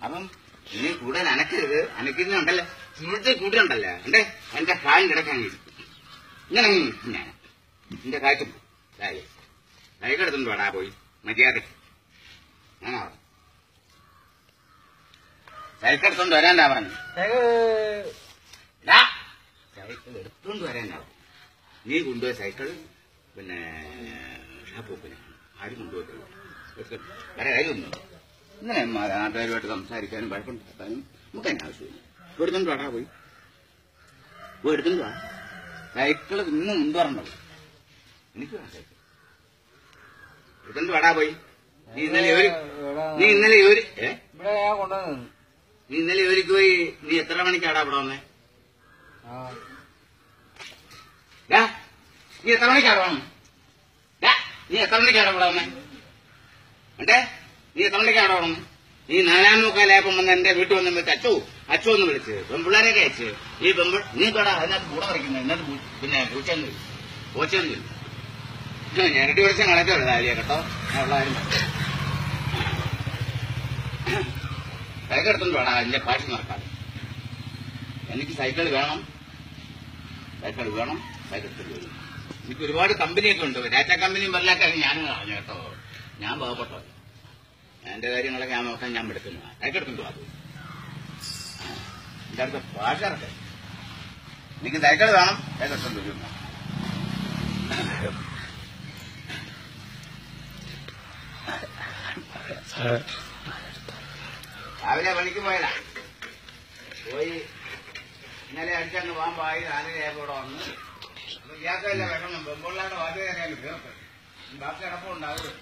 അപ്പം ഇനി കൂടുതൽ അനക്കരുത്. അനക്കുന്നുണ്ടല്ലോ സുഹൃത്തെ കൂട്ടുണ്ടല്ലോ എന്റെ എന്റെ കായം കിടക്കാൻ ഇങ്ങനെ ഞാൻ എന്റെ കാറ്റും കൈക്കെടുത്തുണ്ട് വേടാ പോയി മര്യാദ ഞാനാ സൈക്കിൾ എടുത്തോണ്ട് വരാനാ പറഞ്ഞു. സൈക്കിൾ എടുത്തോണ്ട് വരാനാ നീ കൊണ്ടുപോയ സൈക്കിൾ പിന്നെ ഷാപ്പൂപ്പിന് ആരും കൊണ്ടുപോയിട്ടില്ല. വേറെ കാര്യമൊന്നും ഇങ്ങനെ നാട്ടുകാരുമായിട്ട് സംസാരിക്കാനും വഴക്കുണ്ടാക്കാനും നമുക്ക് തന്നെ ആവശ്യമില്ല. എടുത്തോണ്ട് വേടാ പോയി എടുത്തോണ്ട് വാ. സൈക്കിള് ഇന്ന് മുൻപറണ്ടല്ലോ എനിക്ക് വേണം സൈക്കിൾ. എടുത്തോണ്ട് വേടാ പോയി. നീ ഇന്നലെ ജോലിക്ക് പോയി നീ എത്ര മണിക്കാടാ ഇവിടെ വന്നേ? നീ എത്ര മണിക്കാടാ വന്നു? നീ എത്ര മണിക്കാടാ ഇവിടെ വന്നേ? ഉണ്ടേ നീ എത്ര മണിക്കാടാ വന്നു? നീ 4:45 വന്ന് എന്റെ വീട്ടിൽ വന്ന് വിളിച്ച് അച്ചു ഒന്ന് വിളിച്ച് പെൺപിള്ളേരെയൊക്കെ അയച്ച് ഈ നീ കേടാ അതിനകത്ത് കൂടെ പറിക്കുന്നത് എന്നിട്ട് പിന്നെ പോച്ചൊന്നുമില്ല. ഞെരട്ടി വിളിച്ച കളക്ക കാര്യം കേട്ടോ. ഉള്ള കാര്യം സൈക്കിൾ എടുത്തോണ്ട് വേണം അതിന്റെ പാട്ട് നടക്കാൻ. എനിക്ക് സൈക്കിൾ വേണം സൈക്കിൾ എടുത്തോണ്ട് വരും. എനിക്ക് ഒരുപാട് കമ്പനിയൊക്കെ ഉണ്ട്. ടാറ്റ കമ്പനിയും ബർലാക്കാരും ഞാനും പറഞ്ഞു കേട്ടോ. ഞാൻ പാവപ്പെട്ടോ എന്റെ കാര്യങ്ങളൊക്കെ ഞാൻ നോക്കാൻ ഞാൻ എടുക്കുന്നു. സൈക്കിൾ എടുത്തോണ്ട് അത് എന്റെ അടുത്ത പാഷാറൊക്കെ എനിക്ക് സൈക്കിൾ വേണം സൈക്കിൾ എടുത്തോണ്ട് വരും. രാവിലെ പണിക്ക് പോയതാ. പോയി ഇന്നലെ അടിച്ചങ്ങ് പാമ്പായി 4:30 ഇവിടെ വന്ന് ഇയാൾക്കല്ല വെക്കണം. പെമ്പിള്ളാരുടെ വാദ്യം കയറിയാലും കേൾക്ക് ബാക്കി കിടപ്പുണ്ടാവും.